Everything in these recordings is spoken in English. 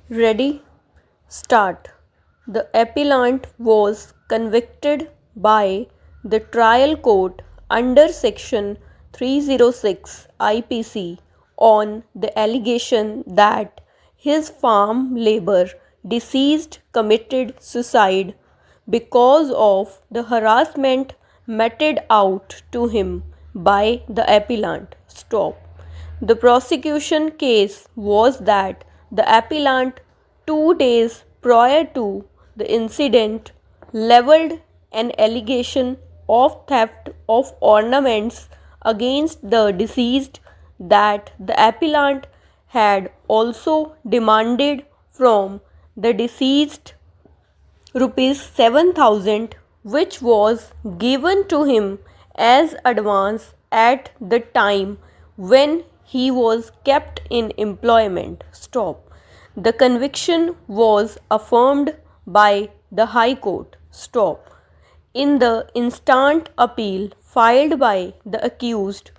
Ready? Start. The appellant was convicted by the trial court under Section 306 IPC on the allegation that his farm labor deceased committed suicide because of the harassment meted out to him by the appellant. Stop. The prosecution case was that the appellant, 2 days prior to the incident, leveled an allegation of theft of ornaments against the deceased that the appellant had also demanded from the deceased rupees 7,000, which was given to him as advance at the time when he was kept in employment. Stop. The conviction was affirmed by the High Court. Stop. In the instant appeal filed by the accused,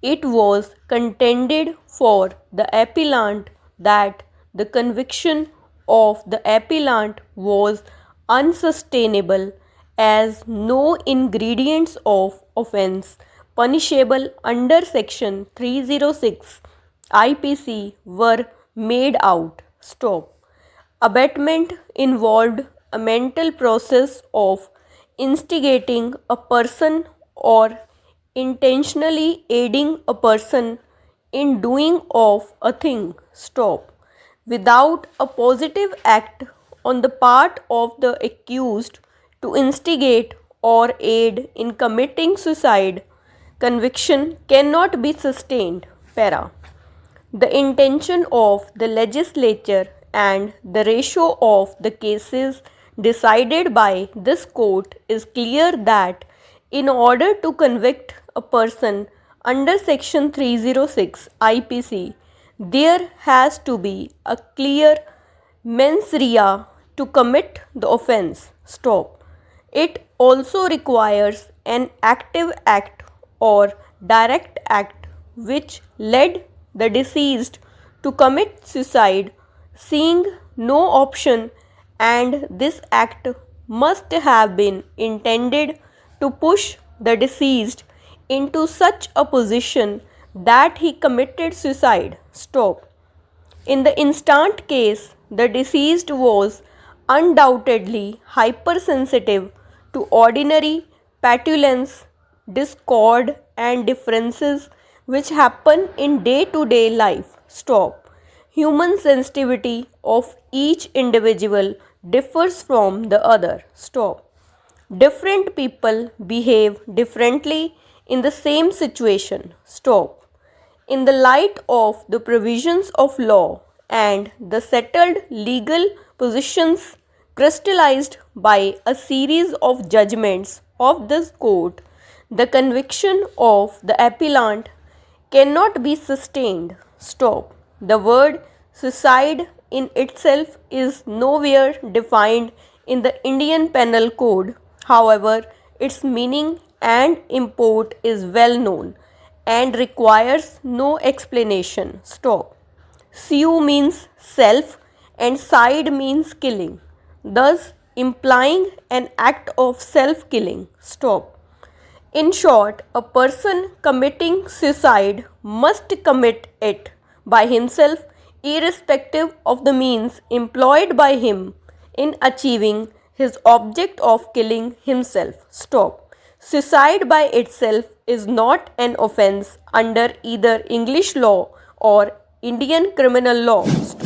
it was contended for the appellant that the conviction of the appellant was unsustainable as no ingredients of offence punishable under Section 306 IPC were made out. Stop. Abatement involved a mental process of instigating a person or intentionally aiding a person in doing of a thing. Stop. Without a positive act on the part of the accused to instigate or aid in committing suicide, conviction cannot be sustained. Para. The intention of the legislature and the ratio of the cases decided by this court is clear that in order to convict a person under Section 306 IPC, there has to be a clear mens rea to commit the offence. Stop. It also requires an active act or direct act which led the deceased to commit suicide, seeing no option, and this act must have been intended to push the deceased into such a position that he committed suicide. Stop. In the instant case, the deceased was undoubtedly hypersensitive to ordinary petulance, discord, and differences which happen in day to day life. Stop. Human sensitivity of each individual differs from the other. Stop. Different people behave differently in the same situation. Stop. In the light of the provisions of law and the settled legal positions crystallized by a series of judgments of this court, the conviction of the appellant cannot be sustained. Stop. The word suicide in itself is nowhere defined in the Indian Penal Code. However, its meaning and import is well known and requires no explanation. Stop. Sue means self and side means killing, thus implying an act of self killing. Stop. In short, a person committing suicide must commit it by himself, irrespective of the means employed by him in achieving his object of killing himself. Stop. Suicide by itself is not an offence under either English law or Indian criminal law. Stop.